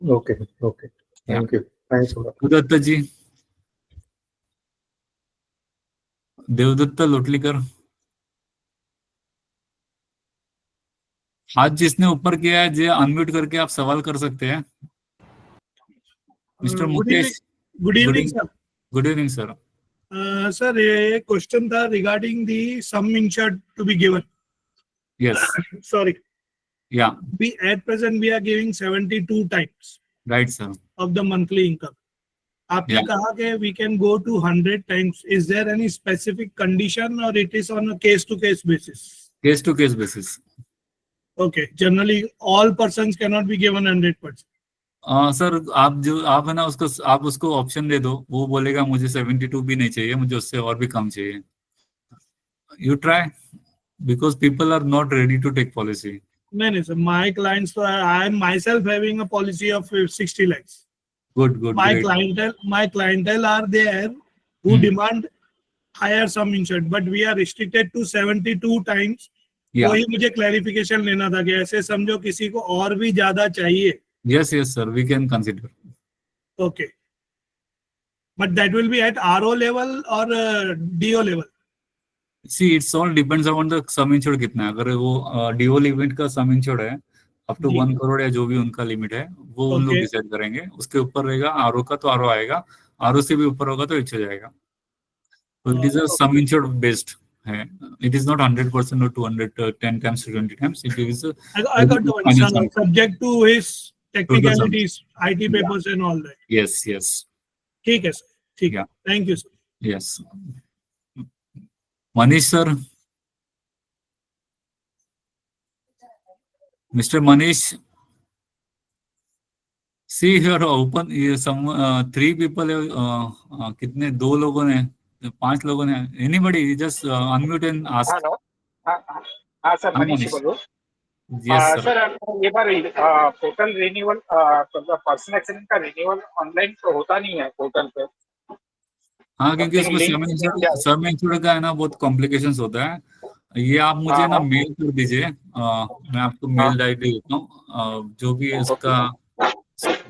Okay okay, thank you, thanks for Devdutt ji, Devdutt Lotlikar, हाथ जिसने ऊपर किया है जी अनम्यूट करके आप सवाल कर सकते हैं। Mister Mukesh, good evening sir. Good evening sir. Sir ये क्वेश्चन था regarding the sum insured to be given. Yes, sorry, yeah we at present we are giving 72 times right sir, of the monthly income. आपने Yeah. कहा कि we can go to 100 times. Is there any specific condition or it is on a case to case basis? Case to case basis. Okay, generally all persons cannot be given 100%. Sir आप है ना उसको, आप उसको option दे दो, वो बोलेगा मुझे 72 भी नहीं चाहिए, मुझे उससे और भी कम चाहिए। You try, because people are not ready to take policy. नहीं sir, my clients, so I am myself having a policy of 60 lakhs. Good good, My great. clientele are there who demand higher sum insured, but we are restricted to 72 times. वही मुझे clarification लेना था कि ऐसे समझो किसी को और भी ज्यादा चाहिए। Yes yes sir, we can consider. Okay, but that will be at RO level or DO level? See it's all depends on the some insured कितना है। अगर वो डीओ लिमिट का सम इंश्योर्ड है अप टू 1 करोड़ या जो भी उनका लिमिट है, वो उन लोग डिसाइड करेंगे। उसके ऊपर रहेगा आरओ का, तो आरओ आएगा, आरओ से भी ऊपर होगा तो इच्छा जाएगा। तो it is a some insured based है, it is not 100% or 210 times to 20 times, it is I got the one, subject to his technicalities, IT papers and all that. yes ठीक है सर, ठीक है, thank you sir. yes। Manish sir, mister Manish, see here open, ये सम 3 people, कितने, 2 लोगों ने, 5 लोगों ने, anybody just unmute and ask. Hello, हाँ सर, मनीष बोलो। यस सर, ये बार पोर्टल रिन्यूअल, पर्सनल एक्सीडेंट का रिन्यूअल ऑनलाइन तो होता नहीं है पोर्टल पे। हाँ, क्योंकि इसमें सम इंश्योर्ड का है ना बहुत कॉम्प्लिकेशंस होता है। ये आप मुझे ना मेल कर दीजिए, मैं आपको मेल आईडी देता हूँ, जो भी इसका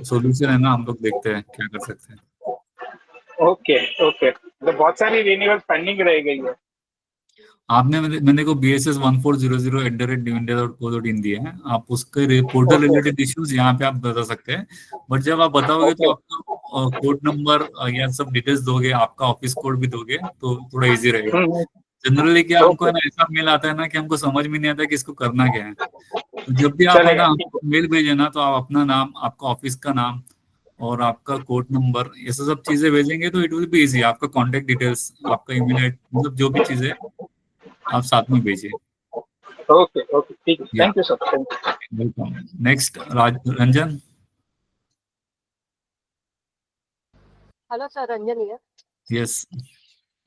सॉल्यूशन है ना हम लोग देखते हैं क्या कर सकते हैं। ओके, तो बहुत सारी रिन्यूअल पेंडिंग रह गई है। आपने मैंने को bss14000@india.co.in दिया है, आप उसके पोर्टल रिलेटेड इश्यूज यहाँ पे आप बता सकते हैं। बट जब आप बताओगे तो आपका कोड नंबर या सब डिटेल्स दोगे, आपका ऑफिस कोड भी दोगे, तो थोड़ा इजी रहेगा। जनरली क्या हमको है ना ऐसा मेल आता है ना कि हमको समझ में नहीं आता कि इसको करना क्या है। तो जब भी आप है ना मेल भेजे ना, तो आप अपना नाम, आपका ऑफिस का नाम और आपका कोड नंबर, ये सब चीजें भेजेंगे तो इट विल बी इजी। आपका कॉन्टेक्ट डिटेल्स, आपका ईमेल, मतलब जो भी चीजें आप साथ में भेजिए। ओके, ठीक है, thank you sir. Welcome. Next Ranjan. Hello sir, Ranjan है। यस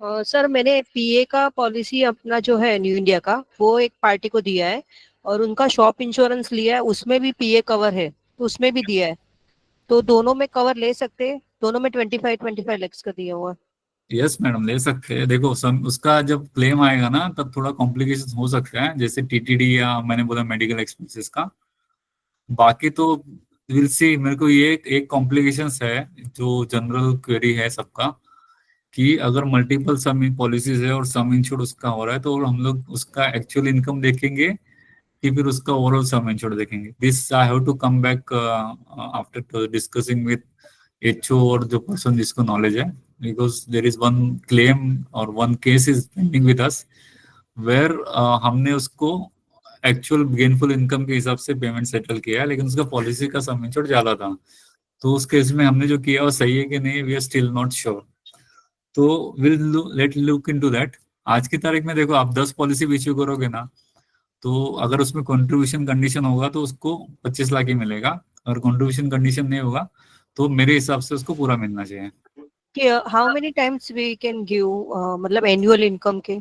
सर, मैंने पीए का पॉलिसी अपना जो है न्यू इंडिया का, वो एक पार्टी को दिया है और उनका शॉप इंश्योरेंस लिया है, उसमें भी पीए कवर है, तो उसमें भी दिया है। तो दोनों में कवर ले सकते हैं? दोनों में 25 लाख का दिया हुआ। यस मैडम, ले सकते हैं। देखो उसका जब क्लेम आएगा ना तब थोड़ा कॉम्प्लिकेशन हो सकता है, जैसे टीटीडी या मैंने बोला मेडिकल एक्सपेंसेस का। बाकी तो विल सी। मेरे को ये एक कॉम्प्लिकेशंस है जो जनरल क्वेरी है सबका, कि अगर मल्टीपल सम पॉलिसीज है और सम इंश्योर्ड उसका हो रहा है, तो हम लोग उसका एक्चुअल इनकम देखेंगे कि फिर उसका ओवरऑल सम इंश्योर्ड देखेंगे। This I have to come back after discussing with HO और जो पर्सन जिसको नॉलेज है, because there is one claim और one case is pending with us where हमने उसको एक्चुअल गेनफुल इनकम के हिसाब से पेमेंट सेटल किया है, लेकिन उसका पॉलिसी का सम इंश्योर्ड ज्यादा था। तो उस केस में हमने जो किया वो सही है कि नहीं, we are still not sure. तो will let look into that. आज की तारीख में देखो, आप 10 पॉलिसी इश्यू करोगे ना, तो अगर उसमें कंट्रीब्यूशन कंडीशन होगा तो उसको 25 लाख ही मिलेगा, और कंट्रीब्यूशन कंडीशन नहीं होगा तो मेरे हिसाब से उसको पूरा मिलना चाहिए। How many times we can give, मतलब एनुअल इनकम के?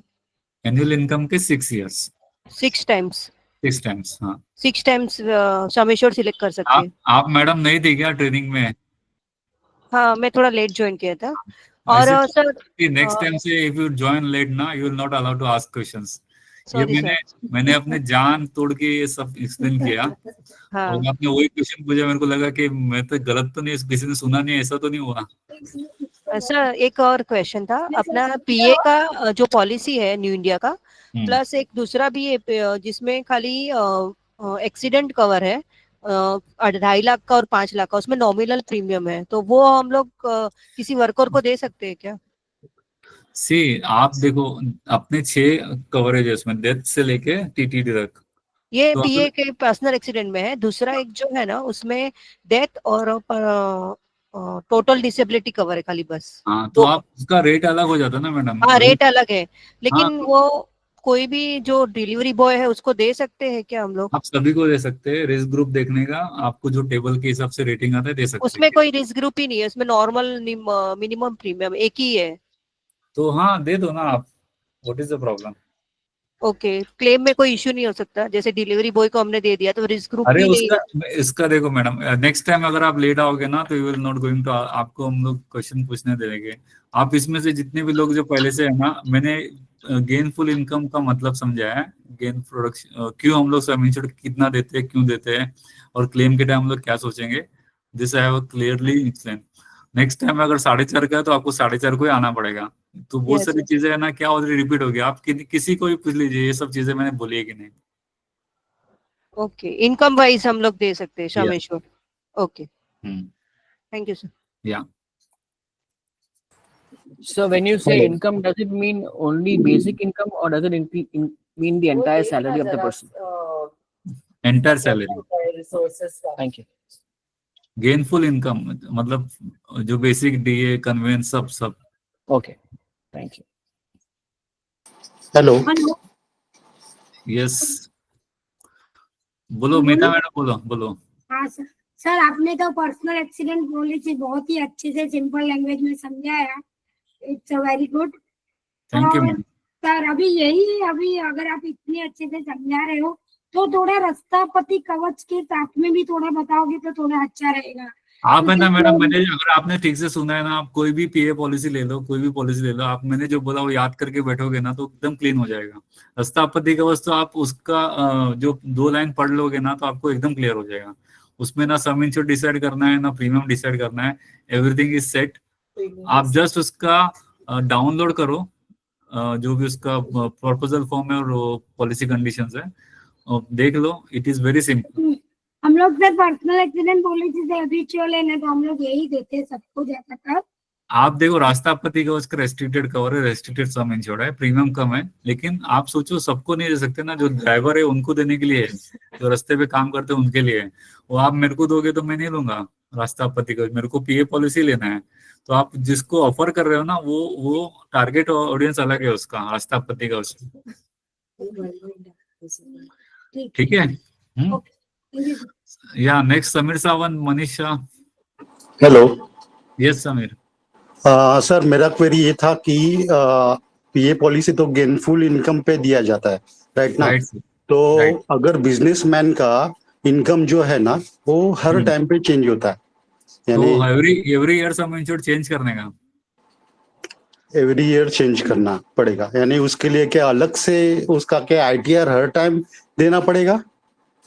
एनुअल इनकम के 6 years। 6 टाइम्स? 6 times, हाँ। 6 टाइम्स सम एश्योर्ड सिलेक्ट कर सकते हैं। आप मैडम नहीं थी क्या ट्रेनिंग में? हाँ, मैं थोड़ा लेट ज्वाइन किया था। और सर नेक्स्ट टाइम से इफ यू ज्वाइन लेट ना, you will not allowed to ask questions. Sorry मैंने सर। मैंने अपने जान तोड़ के ये सब एक्सप्लेन किया, हाँ और आपने वही क्वेश्चन पूछा, मेरे को लगा कि मैं तो गलत तो नहीं, किसी ने सुना नहीं, ऐसा तो नहीं हुआ। सर, एक और क्वेश्चन था अपना पीए का जो पॉलिसी है न्यू इंडिया का, प्लस एक दूसरा भी है जिसमें खाली एक्सीडेंट कवर है 2.5 लाख का और 5 लाख का, उसमें नॉमिनल प्रीमियम है, तो वो हम लोग किसी वर्कर को दे सकते हैं क्या? सी आप देखो, अपने 6 कवरेज है उसमें, डेथ से लेके टीटीडी तक। ये तो पीए के पर्सनल एक्सीडेंट में है, दूसरा एक जो है ना उसमें डेथ और टोटल डिसेबिलिटी कवर है खाली बस। हाँ, तो आप उसका रेट अलग हो जाता है ना मैडम। हाँ रेट अलग है, लेकिन हाँ, वो कोई भी जो डिलीवरी बॉय है उसको दे सकते हैं क्या हम लोग? आप सभी को दे सकते हैं, रिस्क ग्रुप देखने का, आपको जो टेबल के हिसाब से रेटिंग आता है दे सकते उसमें हैं। कोई रिस्क ग्रुप ही नहीं है, उसमें नॉर्मल मिनिमम प्रीमियम एक ही है। तो हाँ, दे दो ना आप, what is the problem. Okay, claim में कोई इश्यू नहीं हो सकता? जैसे डिलीवरी बॉय को हमने दे दिया तो रिस्क ग्रुप अरे भी नहीं उसका, इसका देखो मैडम, नेक्स्ट टाइम अगर आप लेट आओगे ना तो you will not going to, आपको हम लोग क्वेश्चन पूछने देंगे। आप इसमें से जितने भी लोग जो पहले से है ना, मैंने गेनफुल इनकम का मतलब समझाया है, गेन प्रोडक्शन क्यों हम लोग सब इंश्योर्ड कितना देते हैं, क्यों देते हैं, और क्लेम के टाइम हम लोग क्या सोचेंगे, this I have clearly explain. Next time अगर 4.5 का है तो आपको 4.5 को ही आना पड़ेगा। तो बहुत Yes, सारी yes. चीजें है ना, क्या ऑलरेडी रिपीट हो गया, आप किसी को भी पूछ लीजिए, ये सब चीजें मैंने बोली है कि नहीं। ओके, इनकम वाइज हम लोग दे सकते हैं Shameshwar. Okay, thank you sir. या So when you say income, does it mean only basic income or does it mean the entire salary of the person? Entire salary. Thank you. Gainful income मतलब जो basic DA convince सब। Okay, thank you. Hello. Yes, बोलो मीता madam, बोलो। हाँ sir. Sir आपने तो personal accident policy बहुत ही अच्छे से सिंपल लैंग्वेज में समझाया, it's very good. Thank you ma'am. Sir अभी अगर आप इतने अच्छे से समझा रहे हो तो थोड़ा राष्ट्रपति कवच के साथ में भी थोड़ा बताओगे तो थोड़ा अच्छा रहेगा। आप है ना मैडम, मैंने अगर आपने ठीक से सुना है ना, आप कोई भी पीए पॉलिसी ले लो, कोई भी पॉलिसी ले लो, आप मैंने जो बोला वो याद करके बैठोगे ना तो एकदम क्लीन हो जाएगा। रास्ता आपत्ति कवच तो आप उसका जो 2 लाइन पढ़ लोगे ना तो आपको एकदम क्लियर हो जाएगा। उसमें ना सम इंश्योर्ड डिसाइड करना है, ना प्रीमियम डिसाइड करना है, एवरीथिंग इज सेट। आप जस्ट उसका डाउनलोड करो, जो भी उसका प्रपोजल फॉर्म है और पॉलिसी कंडीशंस है, देख लो, इट इज वेरी सिंपल। हम लोग सर पर्सनल एक्सीडेंट पॉलिसी से हैबिचुअल है ना, तो हम लोग यही देते हैं सबको ज्यादातर। आप देखो, रास्ता आपत्ति कवच का रेस्ट्रिक्टेड कवर है, रेस्ट्रिक्टेड सम इंश्योर्ड है, प्रीमियम कम है, लेकिन आप सोचो सबको नहीं दे सकते ना, जो ड्राइवर है उनको देने के लिए है, जो रास्ते पे काम करते हैं उनके लिए है। वो आप मेरे को दोगे तो मैं नहीं लूंगा रास्ता आपत्ति कवच, मेरे को पीए पॉलिसी लेना है। तो आप जिसको ऑफर कर रहे हो ना, वो टारगेट ऑडियंस अलग है उसका, रास्ता आपत्ति कवच। ठीक है। या next Sameer Sawant, Manisha. Hello. Yes Sameer. Sir मेरा क्वेरी ये था कि पीए पॉलिसी तो गेनफुल इनकम पे दिया जाता है, राइट ना? तो अगर बिजनेसमैन का इनकम जो है ना वो हर टाइम पे चेंज होता है, यानी every year some insured change करने का, एवरी ईयर चेंज करना पड़ेगा, यानी उसके लिए क्या अलग से उसका क्या आईटीआर हर टाइम देना पड़ेगा?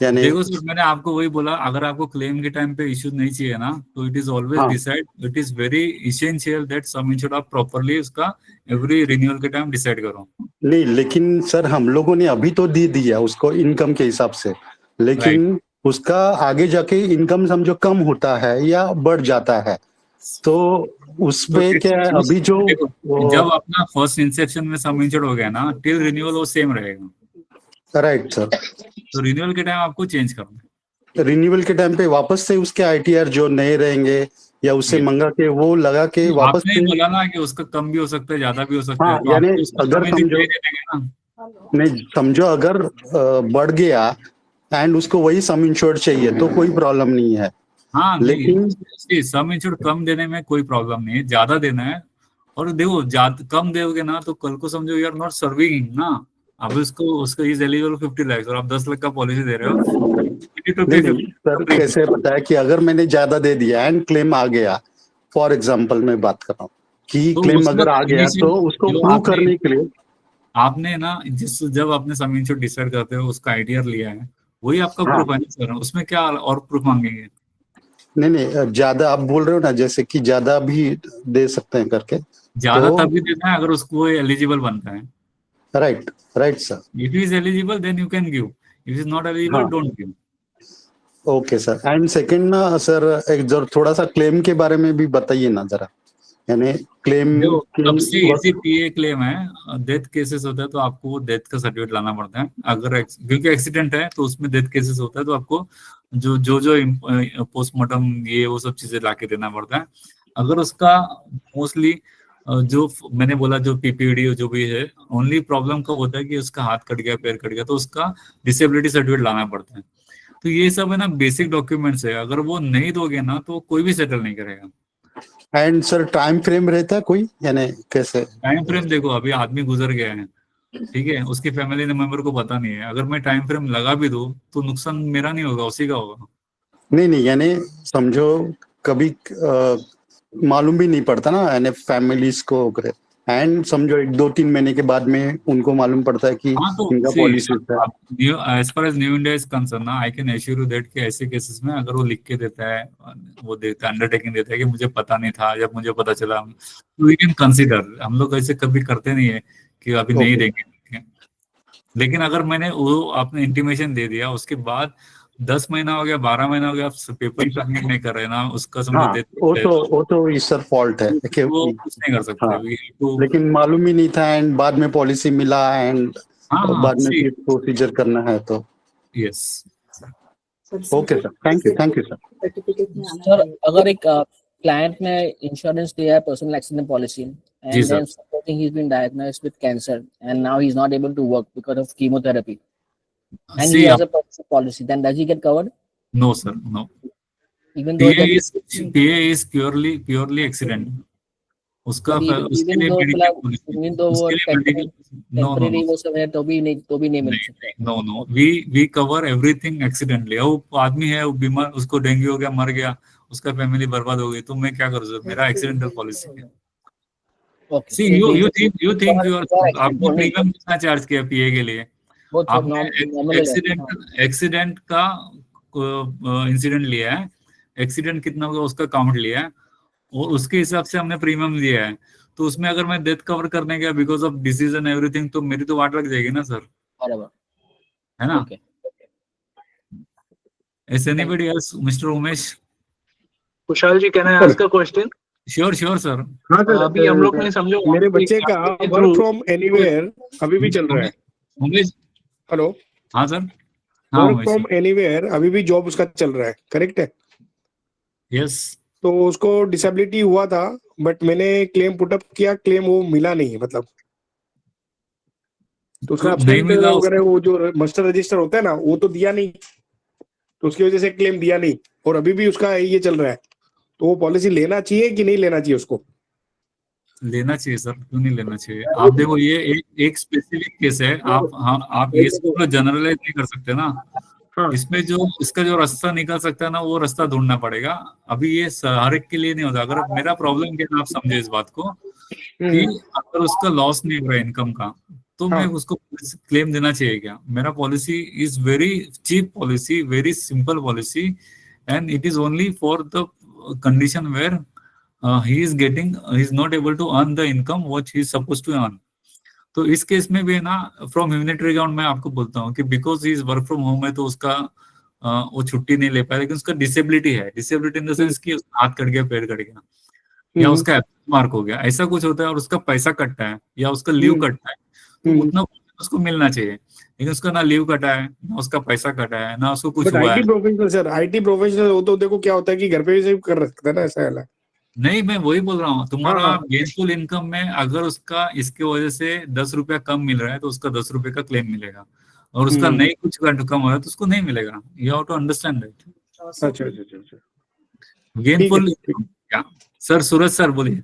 यानी देखो सर, मैंने आपको वही बोला, अगर आपको क्लेम के टाइम पे इश्यू नहीं चाहिए ना, तो it is always decide, it is very essential that some insured आप प्रॉपर्ली उसका एवरी रिन्यूअल के टाइम डिसाइड करो। नहीं, लेकिन सर हम लोगों ने अभी तो दे दिया उसको इनकम के हिसाब से, लेकिन उसका आगे जाके इनकम समझो कम होता है या बढ़ जाता है, तो उस पे क्या अभी जो जब अपना फर्स्ट इंसेप्शन में सम इंश्योर्ड हो गया ना, टिल रिन्यूअल वो सेम रहेगा। Right sir. तो रिन्यूअल के टाइम आपको चेंज करना है। रिन्यूअल के टाइम पे वापस से उसके आईटीआर जो नए रहेंगे या उससे मंगा के वो लगा के वापस आपने बोला ना कि उसका कम भी हो सकता है, ज्यादा भी हो सकता है, तो यानी अगर नहीं समझो अगर बढ़ गया एंड उसको वही सम इंश्योर्ड चाहिए तो कोई प्रॉब्लम नहीं है। हाँ, लेकिन सम इंश्योर्ड कम देने में कोई प्रॉब्लम नहीं है, ज्यादा देना है। और देखो, कम दोगे ना तो कल को समझो यू आर नॉट सर्विंग ना, अब उसको इज एलिजिबल 50 लाख और आप 10 लाख का पॉलिसी दे रहे हो। सर कैसे पता है कि अगर मैंने ज्यादा दे दिया एंड क्लेम आ गया, फॉर एग्जांपल मैं बात कर रहा हूँ कि तो क्लेम अगर आ गया तो उसको प्रूव करने के लिए आपने ना जब आपने सम इंश्योर्ड डिसाइड करते हो उसका आइडिया लिया है, वही आपका हाँ। प्रूफ है ना सर, उसमें क्या और प्रूफ मांगेंगे? नहीं, ज्यादा आप बोल रहे हो ना, जैसे कि ज्यादा भी दे सकते हैं करके, ज्यादा तो तभी देना है अगर उसको एलिजिबल बनता है। Right right sir. If is eligible then you can give, if is not eligible हाँ। Don't give. Okay sir. And second ना सर, एक जरा थोड़ा सा क्लेम के बारे में भी बताइए ना जरा, यानी क्लेम जो सबसे इजी पीए क्लेम है, डेथ केसेस होता है तो आपको वो डेथ का सर्टिफिकेट लाना पड़ता है। अगर क्योंकि एक्सीडेंट है तो उसमें डेथ केसेस होता है तो आपको जो पोस्टमार्टम ये वो सब चीजें लाके देना पड़ता है। अगर उसका मोस्टली जो मैंने बोला जो पीपीडी जो भी है, ओनली प्रॉब्लम कब होता है कि उसका हाथ कट गया, पैर कट गया, तो उसका डिसेबिलिटी सर्टिफिकेट लाना पड़ता है। तो ये सब है ना बेसिक डॉक्यूमेंट्स है, अगर वो नहीं दोगे ना तो कोई भी सेटल नहीं करेगा। एंड सर टाइम फ्रेम रहता है कोई, यानी कैसे? टाइम फ्रेम देखो, अभी आदमी गुजर गया है, ठीक है, उसकी फैमिली मेंबर को पता नहीं है, अगर मैं टाइम फ्रेम लगा भी दूं तो नुकसान मेरा नहीं होगा, उसी का होगा। नहीं, यानी समझो कभी मालूम भी नहीं पड़ता ना, यानी फैमिलीज को, एंड समझो 1-2-3 महीने के बाद में उनको मालूम पड़ता है कि हाँ तो इनका पॉलिसी है। As far as new India is concern, I can assure you that कि ऐसे केसेस में अगर वो लिख के देता है, वो देता है, अंडरटेकिंग देता है कि मुझे पता नहीं था, जब मुझे पता चला, तो वी कैन कंसीडर। हम लोग ऐसे कभी करते नहीं है कि अभी नहीं देंगे, लेकिन अगर मैंने वो आपने इंटीमेशन दे दिया, उसके बाद 10 महीना हो गया, 12 महीना हो गया, आप पेपर सबमिट नहीं कर रहे ना, उसका समझो हाँ, वो तो इस सर फॉल्ट है कि वो कुछ नहीं कर सकते। हाँ, तो लेकिन मालूम ही नहीं था एंड बाद में पॉलिसी मिला एंड हाँ, बाद में फिर प्रोसीजर करना है तो। Yes okay sir, thank you sir. Sir अगर एक क्लाइंट ने इंश्योरेंस लिया है पर्सनल एक्सीडेंट पॉलिसी, जी and सर। then supposing he's been diagnosed with cancer and now he's not able to work because of chemotherapy and he has a personal policy, then does he get covered? No sir, no. Even though PA is purely accident. उसका उसके लिए medical, उसके लिए medical, temporary वो सब है तो भी नहीं मिल सकता। No we cover everything accidentally. वो आदमी है, वो बीमार, उसको डेंगू हो गया, मर गया, उसका फैमिली बर्बाद हो गई, तो मैं क्या करूँ सर, मेरा एक्सीडेंटल पॉलिसी है। See, you think you are, आपने प्रीमियम कितना चार्ज किया पीए के लिए? आपने एक्सीडेंट का इंसिडेंट लिया है, एक्सीडेंट कितना होगा उसका काउंट लिया है और उसके हिसाब से हमने प्रीमियम दिया है। तो उसमें अगर मैं डेथ कवर करने गया because of disease and everything, तो मेरी तो वाट लग जाएगी ना सर, है ना? Is anybody else, Mr. Umesh? Kushal ji, can I ask a question? Sure sir. हाँ सर, अभी हम लोग ने समझो मेरे बच्चे का वर्क फ्रॉम एनीवेयर अभी भी चल रहा है। उमेश, हेलो। हाँ सर। वर्क फ्रॉम एनीवेयर अभी भी जॉब उसका चल रहा है, करेक्ट है? यस। तो उसको डिसेबिलिटी हुआ था बट मैंने क्लेम पुटअप किया, क्लेम वो मिला नहीं, मतलब तो उसका एब्सेंट वगैरह वो जो मास्टर रजिस्टर होता है ना वो तो दिया नहीं, तो उसकी वजह से क्लेम दिया नहीं और अभी भी उसका ये चल रहा है। तो वो पॉलिसी लेना चाहिए कि नहीं लेना चाहिए उसको? लेना चाहिए सर, क्यों नहीं लेना चाहिए? आप देखो ये एक स्पेसिफिक केस है, आप ये सब जनरलाइज नहीं कर सकते ना। हाँ। इसमें जो इसका जो रास्ता निकल सकता है ना, वो रास्ता ढूंढना पड़ेगा। अभी ये हर एक के लिए नहीं होता। अगर मेरा प्रॉब्लम क्या है, आप समझे इस बात को कि अगर उसका लॉस नहीं हो रहा है इनकम का, तो मैं उसको क्लेम देना चाहिए क्या? मेरा policy is very cheap policy, very simple policy, and it is only for the condition where he is not able to earn the income what he is supposed to earn. तो इस case में भी है ना, from ह्यूमैनिटरी ground में आपको बोलता हूँ कि because he is work from home है तो उसका वो छुट्टी नहीं ले पाया, लेकिन उसका डिसेबिलिटी है। डिसेबिलिटी इन द सेंस कि हाथ कट गया, पैर कट गया, या उसका एब्सेंट मार्क हो गया, ऐसा कुछ होता है, और उसका पैसा कटता है या उसका लीव कटता है, तो उतना उसको मिलना चाहिए। लेकिन उसका ना लीव कटा है, ना उसका पैसा कटा है, ना उसको कुछ हुआ है। आईटी प्रोफेशनल हो तो देखो क्या होता है कि घर पे भी कर सकता है ना, ऐसा है। नहीं, मैं वही बोल रहा हूँ, तुम्हारा गेनफुल इनकम में अगर उसका इसके वजह से 10 रुपया कम मिल रहा है तो उसका 10 रुपए का क्लेम मिलेगा, और उसका नहीं कुछ कम हो रहा है तो उसको नहीं मिलेगा। You have to understand that. अच्छा। गेनफुल। क्या सर? सूरज सर बोलिए।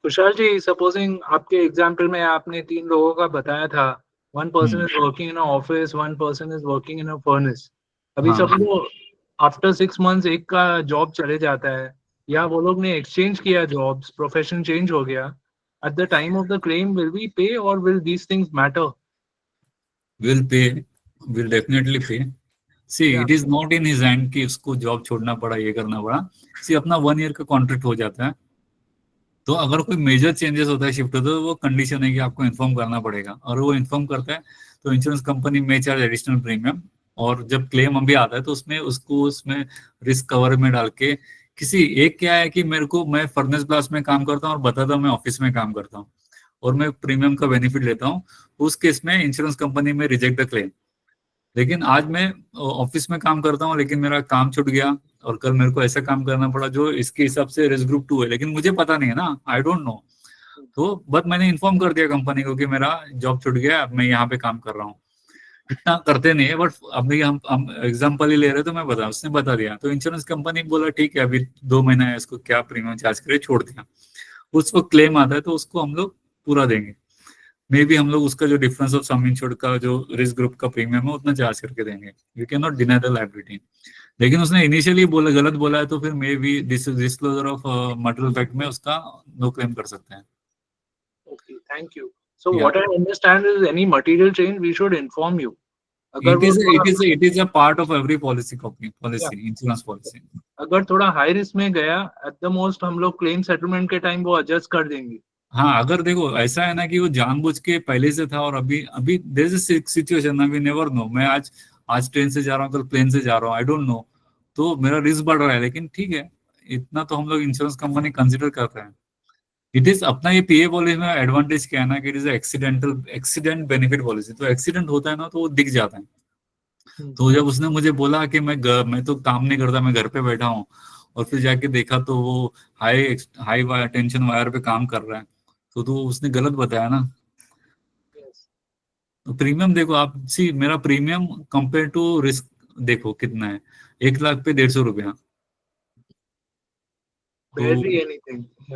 कुशाल जी, सपोजिंग आपके एग्जाम्पल में आपने 3 लोगों का बताया था, 1 person is working in a office, 1 person is working in a furnace. अभी सब लोग आफ्टर 6 मंथ्स एक का जॉब चले जाता है, या वो लोग ने एक्सचेंज किया जॉब्स, प्रोफेशन चेंज हो गया, at the time of the claim, will we pay or will these things matter? Will pay, will definitely pay. See, Yeah. it is not in his hand कि उसको job छोड़ना पड़ा, ये करना पड़ा. See, अपना 1 year का कॉन्ट्रैक्ट हो जाता है. तो अगर कोई मेजर चेंजेस होता है, शिफ्ट होता है, तो वो कंडीशन है कि आपको इन्फॉर्म करना पड़ेगा, और वो इन्फॉर्म करता है तो इंश्योरेंस कंपनी में चार्ज एडिशनल प्रीमियम. और जब क्लेम अभी आता है तो उसमें रिस्क कवर में डाल के किसी एक, क्या है कि मैं फर्नेस ब्लास्ट में काम करता हूँ और बताता हूँ मैं ऑफिस में काम करता हूँ और मैं प्रीमियम का बेनिफिट लेता हूँ, उस केस में इंश्योरेंस कंपनी में रिजेक्ट द क्लेम. लेकिन आज मैं ऑफिस में काम करता हूँ लेकिन मेरा काम छूट गया और कल मेरे को ऐसा काम करना पड़ा जो इसके हिसाब से रिस्क ग्रुप 2 है, लेकिन मुझे पता नहीं है ना, आई डोंट नो. तो बट मैंने इन्फॉर्म कर दिया कंपनी को कि मेरा जॉब छूट गया, अब मैं यहाँ पे काम कर रहा हूँ. इतना करते नहीं है, बट अभी हम एग्जांपल ही ले रहे तो मैं उसने बता दिया, तो इंश्योरेंस कंपनी बोला ठीक है, अभी 2 महीना है, इसको क्या प्रीमियम चार्ज करे, छोड़ दिया. उस वक्त क्लेम आता है तो उसको हम लोग पूरा देंगे. मे बी हम लोग उसका जो डिफरेंस ऑफ सम इंश्योर्ड का जो रिस्क ग्रुप का प्रीमियम है उतना चार्ज करके देंगे. You can not deny the liability. लेकिन उसने इनिशियली गलत बोला है तो फिर may be disclosure of material fact में उसका नो क्लेम कर सकते हैं. Okay, thank you. So what I understand is any material change we should inform you. It is a part of every policy insurance policy. अगर थोड़ा high risk में गया, at the most हम लोग claim settlement के time वो adjust कर देंगे. हाँ, अगर देखो ऐसा है ना कि वो जानबूझ के पहले से था और अभी there is a situation, we never know. मैं आज ट्रेन से जा रहा हूँ, कल प्लेन से जा रहा हूँ, आई डोंट नो, तो मेरा रिस्क बढ़ रहा है. लेकिन ठीक है, इतना तो हम लोग इंश्योरेंस कंपनी कंसिडर करते हैं. इट इज अपना ये पीए पॉलिसी में एडवांटेज क्या है ना कि it is accident benefit policy. तो एक्सीडेंट होता है ना तो वो दिख जाता है. तो जब उसने मुझे बोला कि मैं तो काम नहीं करता, मैं घर पे बैठा हूँ, और फिर जाके देखा तो वो हाई टेंशन वायर पे काम कर रहा है, तो उसने गलत बताया ना. तो प्रीमियम देखो आप, मेरा प्रीमियम कंपेयर टू रिस्क देखो कितना है, 1 लाख पे 150 रुपया.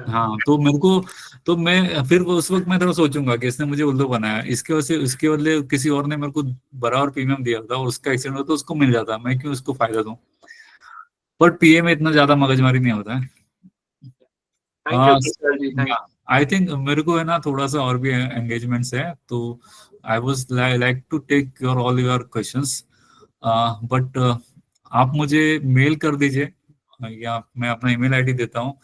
हाँ, तो मेरे को, तो मैं फिर उस वक्त मैं थोड़ा सोचूंगा कि इसने मुझे उल्लू बनाया, इसके वजह से उसके बदले किसी और ने मेरे को बराबर प्रीमियम दिया था और उसका एक्सीडेंट होता तो उसको मिल जाता, मैं क्यों उसको फायदा दूं. बट पीए में इतना ज्यादा मगजमारी नहीं होता है. आई थिंक मेरे को है ना थोड़ा सा और भी एंगेजमेंट्स है, तो I was like to take all your questions, but आप मुझे मेल कर दीजिए या मैं अपना ईमेल आईडी देता हूँ,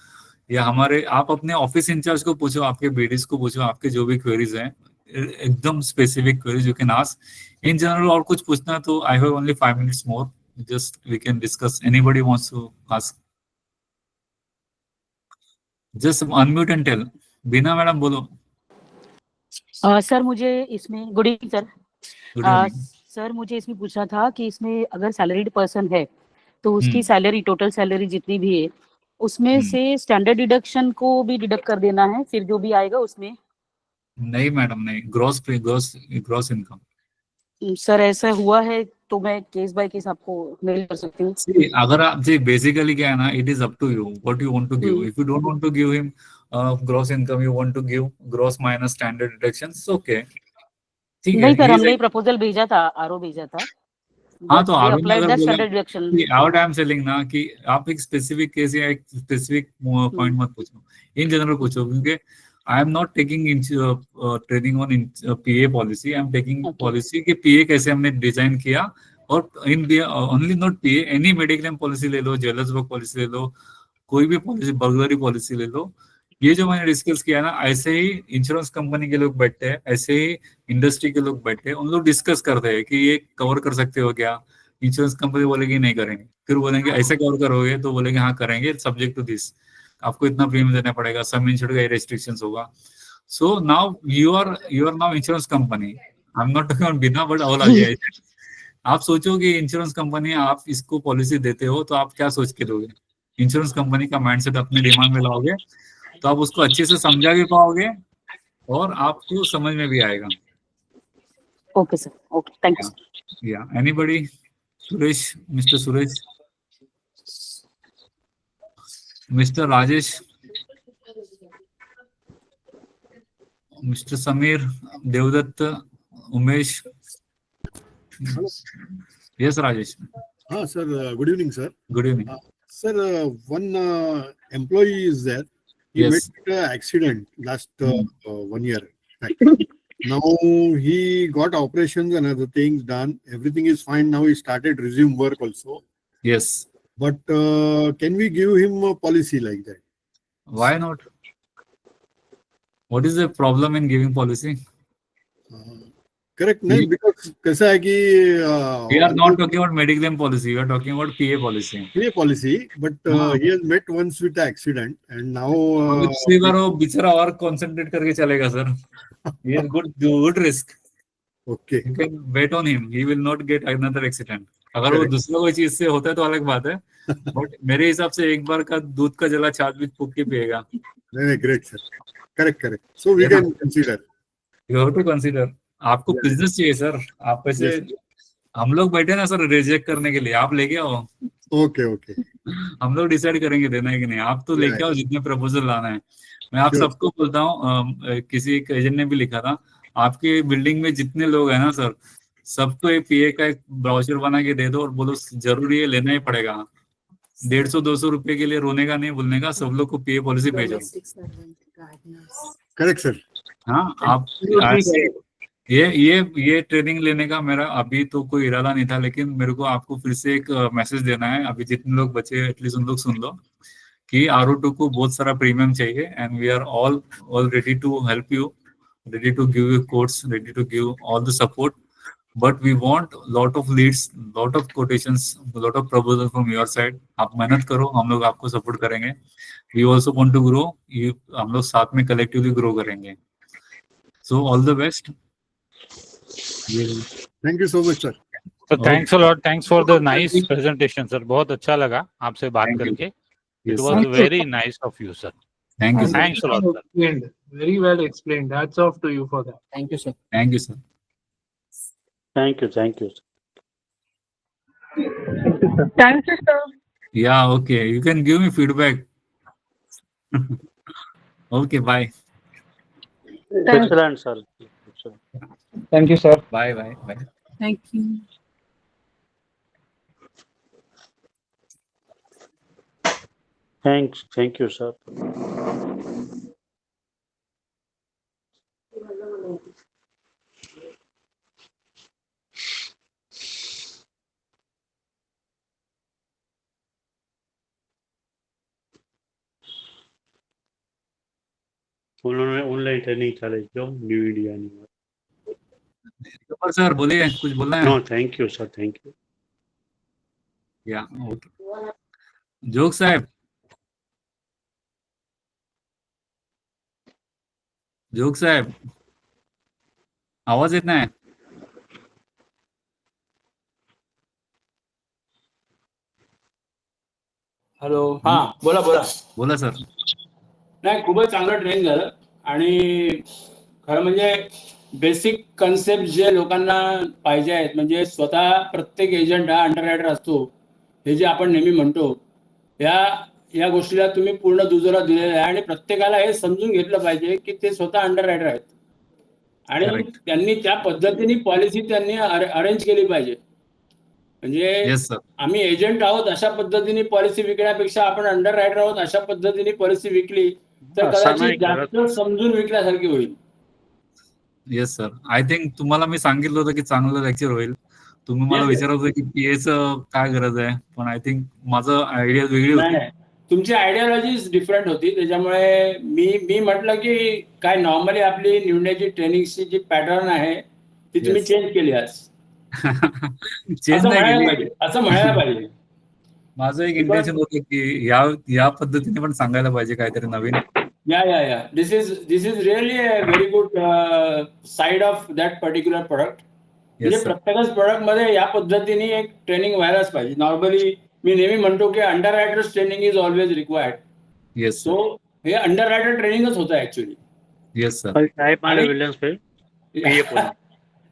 या आप अपने ऑफिस इंचार्ज को पूछो, आपके बीडीज को पूछो, आपके जो भी क्वेरीज हैं, एकदम specific queries you can ask. In general और कुछ पूछना है तो I have only 5 minutes more, just we can discuss. Anybody wants to ask, just unmute and tell. Beena madam बोलो. सर मुझे इसमें गुड इवनिंग सर. सर मुझे इसमें पूछना था कि इसमें अगर सैलरीड पर्सन है तो उसकी सैलरी, टोटल सैलरी जितनी भी है, उसमें से स्टैंडर्ड डिडक्शन को भी डिडक्ट कर देना है, फिर जो भी आएगा उसमें? नहीं मैडम, नहीं, ग्रॉस इनकम. सर ऐसा हुआ है तो मैं केस बाय केस आपको मेल कर सकती हूँ. अगर आप बेसिकली क्या है ना, it is up to you what you want to give. If you don't want to give him gross income, you want to give gross minus standard deductions, okay, ठीक है. नहीं सर, हमने प्रपोजल भेजा था, RO भेजा था. हाँ, तो आर आई एम सेलिंग ना कि आप एक स्पेसिफिक केस या एक स्पेसिफिक पॉइंट मत पूछो, इन जनरल पूछो, क्योंकि आई am not taking training on PA policy. I am taking policy कि पीए कैसे हमने डिजाइन किया, और in only not PA, any mediclaim policy ले लो, ज्वेलर्स वर्क पॉलिसी ले लो, कोई भी पॉलिसी, बर्गलरी पॉलिसी ले लो. ये जो मैंने डिस्कस किया ना, ऐसे ही इंश्योरेंस कंपनी के लोग बैठते हैं, ऐसे ही इंडस्ट्री के लोग बैठते हैं, उन लोग डिस्कस करते हैं कि ये कवर कर सकते हो क्या. इंश्योरेंस कंपनी बोलेगी नहीं करेंगे, फिर बोलेंगे ऐसे कवर करोगे, तो बोलेंगे हाँ करेंगे, सब्जेक्ट टू दिस, आपको इतना प्रीमियम देना पड़ेगा, सब इंश्योर्ड का रेस्ट्रिक्शंस होगा. So now you are now insurance company. I am not talking on Beena, but all are there. आप सोचो कि इंश्योरेंस कंपनी, आप इसको पॉलिसी देते हो तो आप क्या सोच के दोगे. इंश्योरेंस कंपनी का माइंडसेट अपने दिमाग में लाओगे तो आप उसको अच्छे से समझा भी पाओगे और आपको समझ में भी आएगा. Okay sir, okay, thank you. या anybody? Suresh, mister Suresh, mister Rajesh, mister Sameer, Devdatt, Umesh. Yes Rajesh. हाँ sir, good evening sir. Good evening sir. One employee is there He Yes. met an accident last 1 year back. Now he got operations and other things done. Everything is fine. Now he started resume work also. Yes. But can we give him a policy like that? Why not? What is the problem in giving policy? Correct, नहीं? Because कैसा है कि We are not talking about mediclaim policy. We are talking about PA policy. PA policy, but he has met once with an accident and now दूसरी बार वो बेचारा और concentrate करके चलेगा sir. He has good risk. okay. You can bet on him. He will not get another accident. अगर वो दूसरा कोई चीज से होता है तो अलग बात है. But मेरे हिसाब से एक बार का दूध का जला छाछ भी फूक के पिएगा. नहीं, great sir. Correct. So we can consider. You have to consider. आपको बिजनेस चाहिए सर. आप ऐसे हम लोग बैठे ना सर रिजेक्ट करने के लिए. आप लेके आओ. Okay. हम लोग डिसाइड करेंगे देना है कि नहीं. आप तो लेके आओ जितने प्रपोजल लाना है. मैं आप सबको बोलता हूँ. किसी एक एजेंट ने भी लिखा था आपके बिल्डिंग में जितने लोग हैं ना सर सबको एक पीए का एक ब्राउचर बना के दे दो और बोलो जरूरी है लेना ही पड़ेगा. 150-200 रुपए के लिए रोने का नहीं बोलने का. सब लोग को पीए पॉलिसी भेजो. Correct sir. हाँ आप ये ट्रेनिंग लेने का मेरा अभी तो कोई इरादा नहीं था लेकिन मेरे को आपको फिर से एक मैसेज देना है. अभी जितने लोग बचे एटलीस्ट उन लोग सुन लो कि R02 को बहुत सारा प्रीमियम चाहिए and we are all ready to help you, ready to give you quotes, ready to give all the support, but we want lot of leads, lot of quotations, lot of proposals from your side. आप मेहनत करो, हम लोग आपको support करेंगे. We also want to grow. हम लोग साथ में collectively grow करेंगे. So all the best. Thank you so much sir. So thanks a lot. Thanks for the nice presentation sir. बहुत अच्छा लगा आपसे बात करके. It was very nice of you sir. Thank you sir. Thanks a lot sir. Very well explained. Hats off to you for that. Thank you, sir. Thank you sir. Thank you. Thank you, sir. Yeah, okay. You can give me feedback. Okay, bye. Excellent sir. Thank you sir. Bye. Thank you. Thank you sir. उन्होंने online training चाले जो new India ऊपर sir बोलिए कुछ बोलना है. No thank you sir. Thank you. या okay. Jog saheb आवाज येत नाही. हॅलो. हा बोला सर. नाही खूपच चांगलं ट्रेनिंग झालं आणि खरं म्हणजे बेसिक कन्सेप्ट जे लोकांना पाहिजे आहेत म्हणजे स्वतः प्रत्येक एजंट हा अंडररायटर असतो हे जे आपण नेहमी म्हणतो या गोष्टीला तुम्ही पूर्ण दुजोरा दिलेला आहे आणि प्रत्येकाला हे समजून घेतलं पाहिजे की ते स्वतः अंडररायटर आहेत आणि त्यांनी त्या पद्धतीने पॉलिसी त्यांनी अरेंज केली पाहिजे. म्हणजे आम्ही एजंट आहोत अशा पद्धतीने पॉलिसी विकण्यापेक्षा आपण अंडररायटर आहोत अशा पद्धतीने पॉलिसी विकली तर कदाचित जास्त समजून विकल्यासारखी होईल. Yes sir. आय थिंक तुम्हाला मी सांगितलं होतं की चांगलं लेक्चर होईल. तुम्ही मला विचारत होते की पीएचं काय गरज आहे पण आय थिंक माझं आयडिया वेगळी होती. तुमची आयडियोलॉजी डिफरंट होती त्याच्यामुळे मी म्हटलं की काय नॉर्मली आपली निवडण्याची ट्रेनिंगची जी पॅटर्न आहे ती तुम्ही चेंज केली आज. चेंज नाही केली असं म्हणायला पाहिजे. माझं एक इंटेन्शन होतं की या पद्धतीने पण सांगायला पाहिजे काहीतरी नवीन. या this is really a very good side of that particular product. म्हणजे प्रत्येकच प्रोडक्ट मध्ये या पद्धतीने एक ट्रेनिंग व्हायलाच पाहिजे. नॉर्मली मी नेहमी म्हणतो की underwriters training is always required. Yes so हे अंडररायटर ट्रेनिंगच होतं ऍक्च्युअली. Yes sir.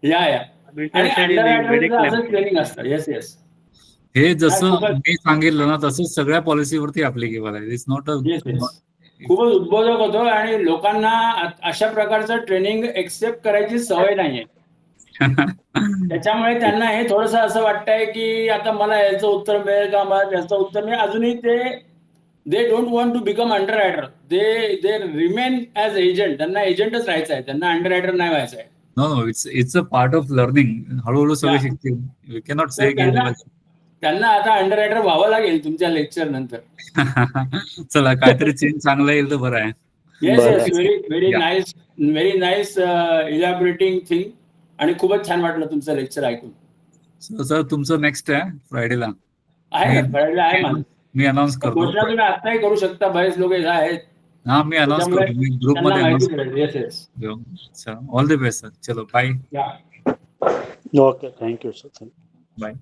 या आणि अंडररायटरचं असं ट्रेनिंग असतं. येस हे जसं मी सांगितलं ना तसंच सगळ्या पॉलिसीवरती ऍप्लिकेबल आहे. इट्स नॉट अ खूपच उद्बोधक होतो आणि लोकांना अशा प्रकारचं ट्रेनिंग एक्सेप्ट करायची सवय नाहीये. त्याच्यामुळे त्यांना हे थोडंसं असं वाटतंय की आता मला याचं उत्तर मिळेल का मला त्याचं उत्तर मिळेल. अजूनही ते they don't want to become underwriter, they remain as agent. त्यांना एजंटच राहायचं आहे, त्यांना अंडर रायटर नाही व्हायचं आहे. No it's a part of learning. हळूहळू सगळे शिकतील. यू कॅनॉट से त्यांना आता अंडर रायटर व्हावं लागेल तुमच्या लेक्चर नंतर. चला काहीतरी चेंज चांगलं येईल तर बरं आहे. Yes yes, very nice elaborating thing. आणि खूपच छान वाटलं तुमचं लेक्चर ऐकून. सर तुमचं नेक्स्ट आहे फ्रायडेला आहे माझं. मी अनाउन्स करतो. घोषणा तुम्ही आताही करू शकता, बरेच लोक आहेत. हा मी अनाउन्स करतो, मी ग्रुप मध्ये अनाउन्स करतो. Yes yes, all the best sir. चलो bye. Okay, thank you, sir. Bye.